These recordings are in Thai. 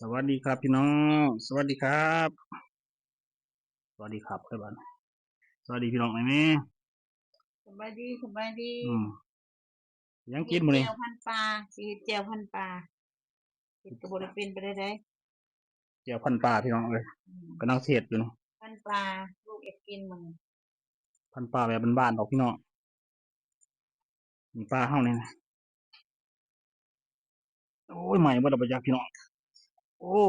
สวัสดีครับพี่น้องสวัสดีครับสวัสดีครับครับบ้านสวัสดีพี่น้องไหมแม่สบายดีอืมยังเห็กินมื้อนี้ดแจ่วพันปลาสิเฮ็ดแจ่วพันปลาเฮ็ดก็บ่ได้เป็นไปได้เจียวพันปลาพี่น้องเอ้ยกำลังเสียดอยู่นี่พันปลาลูกอยากกินมันพันปลาแบบบ้านๆดอกพี่น้องมีปลาเฮานี่นะโอ้ยใหม่บ่ได้บ่จักพี่น้องโอ้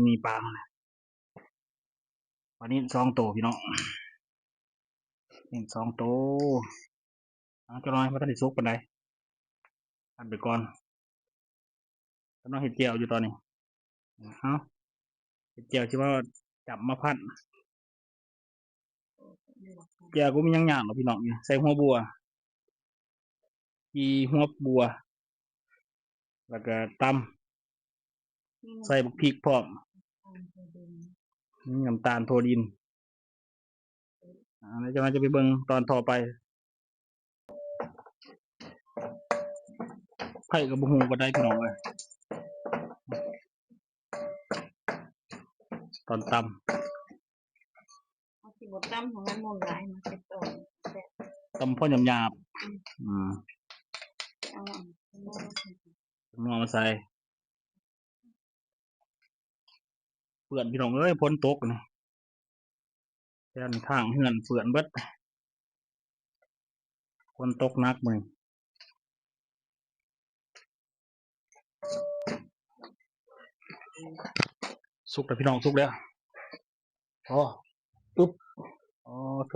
นี่ปลามันนะวันนี้2 ตัวพี่น้องนี่2 ตัวจะน้อยบ่ทันได้สุกปานใดอันไปก่อนกำลังเฮ็ดเจียวอยู่ตอนนี้เอ้าเฮ็ดเจียวสิว่าจับมาพันเจียวก็มีหยังยากดอกพี่น้องนี่ใส่หัวบัวกีหัวบัวแล้วก็ตำใส่บักพริกพร้อมน้ำตาลโทดินแล้วจะไปเบิ่งตอนต่อไปไผ่กับบุหูก็ได้พี่น้องเลยตอนเอาสิบ่ตำของมันมุนหลายมันเป็นต้นตำพ่อหยาบเอานัวมาใส่เปื่อนพี่น้องเอ้ยพ้นตกนี่แค่นข้างเฮือนเปื่อนเบิดพ้นตกนักมึงสุกแล้วพี่น้องสุกแล้วอ๋อปุ๊บอ๋อโถ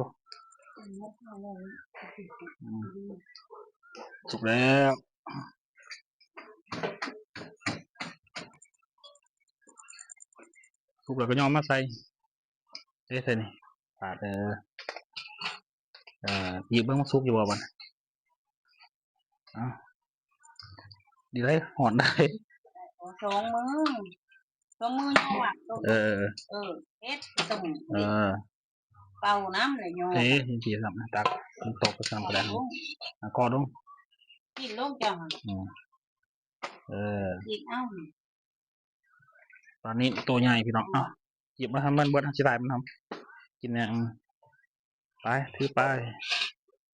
สุกแล้วสุกแล้วก็ย่อมมาใส่ใส่นี่ปาดหยิบเบิ่งมันสุกอยู่บ่บัดดีเลยหอนได้สองมือย่อหวักต้มเฮ็ดต้มเป่าน้ำเลยย่อจริงๆครับตักมันตกไปทำกระดานคอลงกินลงจังกินตอนนี้ตัวใหญ่พี่น้องหยิบมาทำมันเบิดสิได้มันทำกินเนี่ยไปถือไป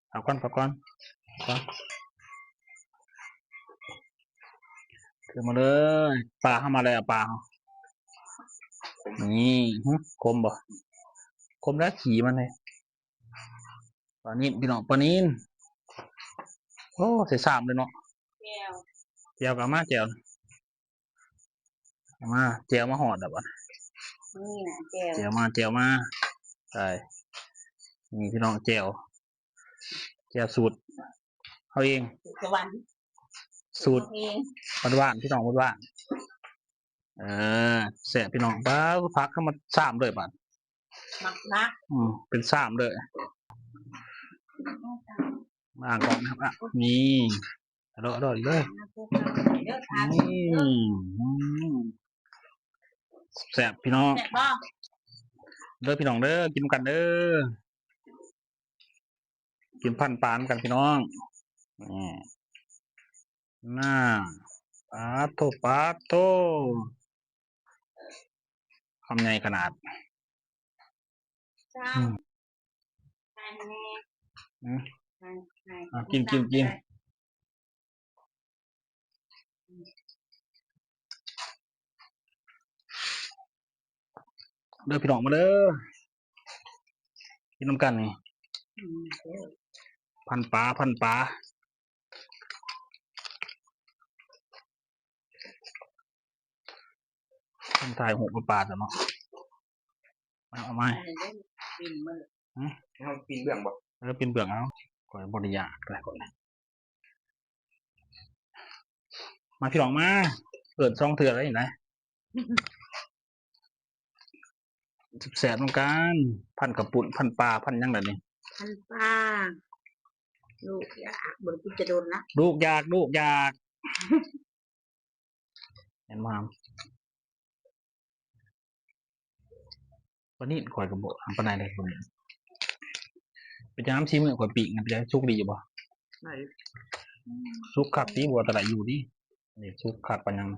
เอาก้อนถือมาเลยปลาเข้ามาเลยปลานี่คมบ่คมแล้วขี่มันเลยปลานี้พี่น้องปลานี้โอ้ใส่สามเลยเนาะเจียวกับมาเจียวมาเจียวมาหอดแบบว่านี่นะเจียวมาใช่นี่พี่น้องเจียวสูตรเขาเองสูตรบ้านพี่น้องบ้านเสียพี่น้องป้าพักเข้ามาสามเลยบ้านเป็นสามเลยมาก่อนนะครับนี่อร่อยเลยนี่แสบพี่น้องเด้อพี่น้องเด้อกินกันเด้อกินพันปานกันพี่น้องน่าปาโตคำใหญ่ขนาดกินเด้อพี่น้องมาเด้อกินน้ำกันนี่พันปลาต้องถ่ายหูปลาแต่เนาะเอาไหมปีนเบื้องบ่ปีนเบื้องเอาก่อนบริยาอะไรก่อนมาพี่น้องมาเปิดช่องเถื่อนอะไรอย่างไรแสบตรงกันพันกระปุ่นพันปลาพันยังไงนี่พันปลาลูกอยากบนกูจะโดนนะลูกอยากเห็นมั้ยวันนี้ข่อยกระโบทำปนายได้คนนี้ไปจ้ำชี้มือข่อยปีกมันจะชุกดีอยู่บ่ชุกขับตีบัวตะไลอยู่ดินี่ชุกขับปัญญัง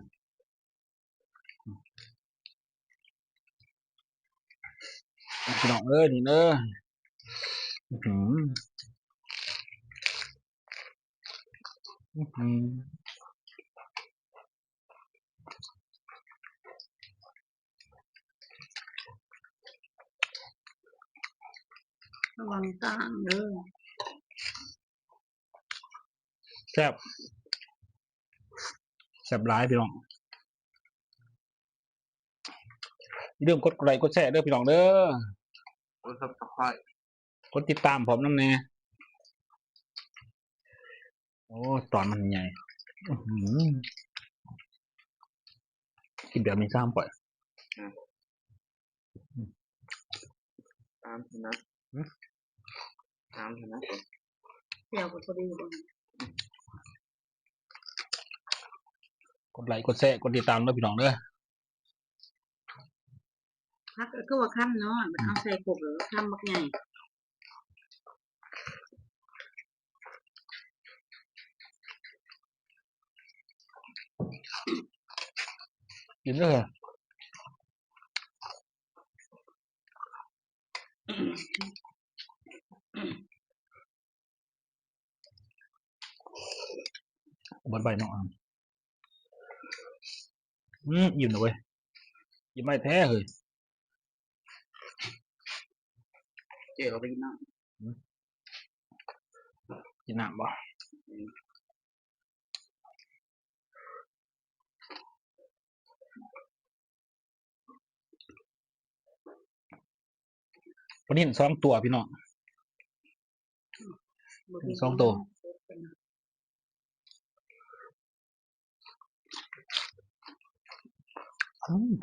พี่น้องเอ้ยนี่เด้อระวังต่างเด้อแซ่บหลายพี่น้องเรื่องกดไลค์กดแชร์เด้อพี่น้องเด้อกดซับสไครต์กดติดตามผมน้ำแน่โอ้ตอนมันใหญ่กินแบบนี้ซ้ำปล่อยตามชนะเดี๋ยวก็พอดีบ่กดไลค์กดแชร์กดติดตามเด้อพี่น้องเด้อพักก็ว่าค่ำเนาะมันเอาใส่กบหรือค่ำบักใหญ่กินเด้อบัดใบเนาะอิ่มเลยเว้ยอิ่มไม่แท้เลยเจ๊เราไปกินน้ำบ่วันนี้2 ตัวพี่น้อง2 ตัว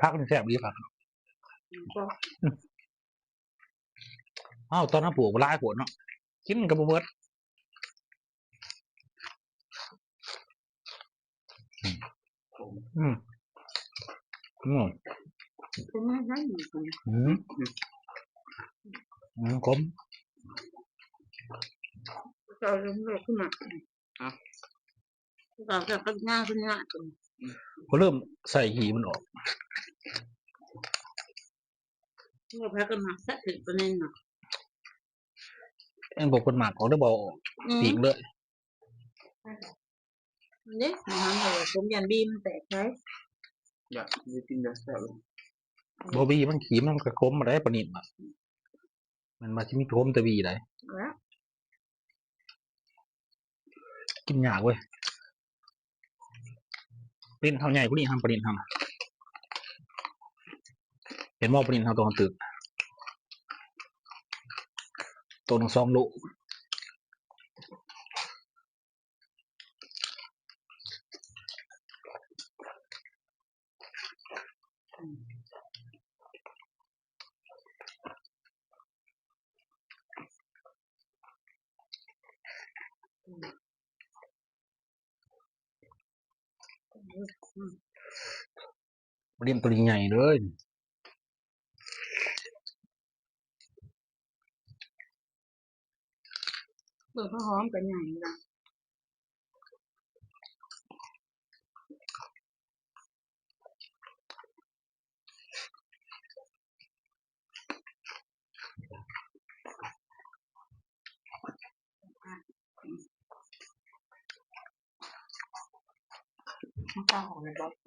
พักนี่แซ่บดีครับอ้าวตอนนั้นปลูกหลายขวดเนาะกินกับบ่เบิดเป็นไงได้อยู่ขมเราเริ่มขึ้นมาเราจะก็ง่ายขึ้นง่ายเขาเริ่มใส่หีมันออกเราพักกันมาสักถึงตัวนึงเนาะเอ็นบอกคนหมากเขาได้บอกปีกเลยเนี่ยมันเลยผมยันบีมันแตกใช่อยากกินแบบแซ่บบอบีมันขีมันกระคมมาได้ปนิดมันมาที่มีคมตะบีได้กินยากเว้ยปนิดเท่าใหญ่พวกนี้ทำปนิดทำเห็นว่าปนิดเท่าตัวตึกตัวหนึ่ง2 โลปนิดตัวใหญ่เลยเปิดผ้าหอมกันใหญ่ละ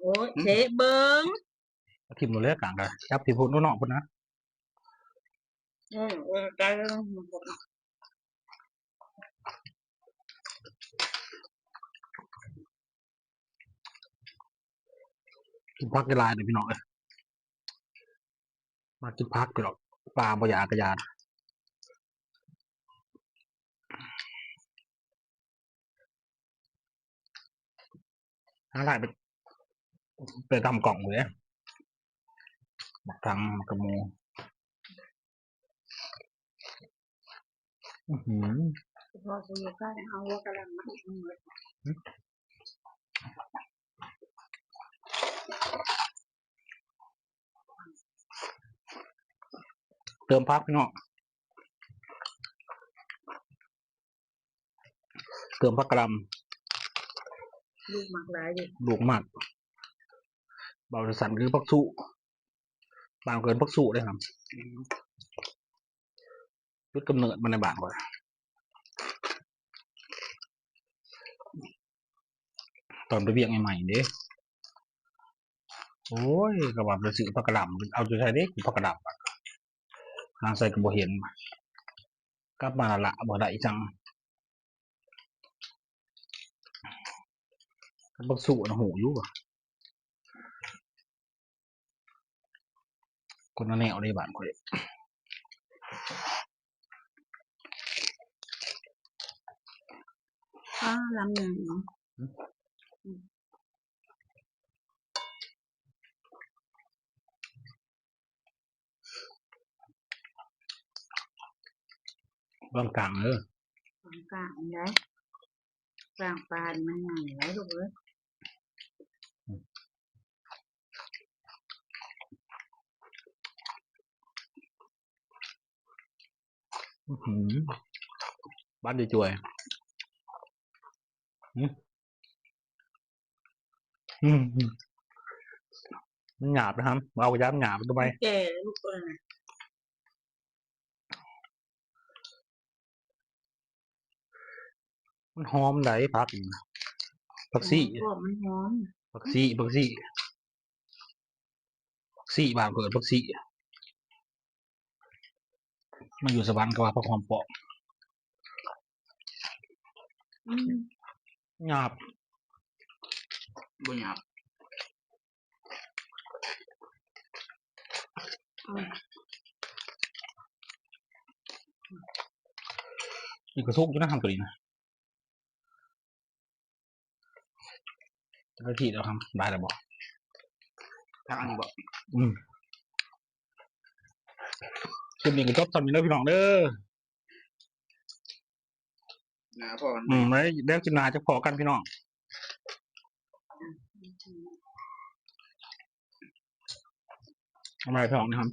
โอ้เจ๊เบิ้งทิมหมดเลยกลางกันจับที่พูดน้องๆคนนะใจกินพักกระลายเลยพี่น้องเลยมากินพักพี่น้องปลาบอยากระยานอะไรไปทำกล่องเลยบักทังกระมูพอจะอยู่ใกล้เอาว่ากำลังมาเติมพักพี่น้องเติมพักกระลลูกหมักหลายดิำลูกมาก เบาสันคือพักสู้บางเกินพักสู้เลยครับจุดกำเนิดมันในบ้านก่อนตอนไปเบียกใหม่ๆเด้โอ้ยกระบะไปซื้อผักกระดำเอาจุดใช้เด็กผักกระดำทางใส่กระบอกเห็นกลับมาละบ่ได้จังพักสู้นะหูอยู่ป่ะคนละแนวในบ้านก่อนลำหนึ่งบางกลางกลางได้กลางปลามันใหญ่แล้วลูกเอ้ยบ้านดีจวยมันหยาบนะครับเอากระยำหยาบทำไมแก่ลูกเอ้ยมันหอมไหนผักซี่มันหอมผักซี่บางเกิดผักซี่มันอยู่สวรรค์ก็ว่าผักหอมปอกหยาบบ่หยาบอีกกระซุกอยู่นะทำตัวนี้นะกระที่เราทำได้แล้วบอกทางอันนี้บอกคลิปนี้ก็จบตอนนี้แล้วพี่น้องเด้อพ่อไว้เดี๋ยวกินนาจะพอกันพี่น้องทำไมพี่น้องนะครับ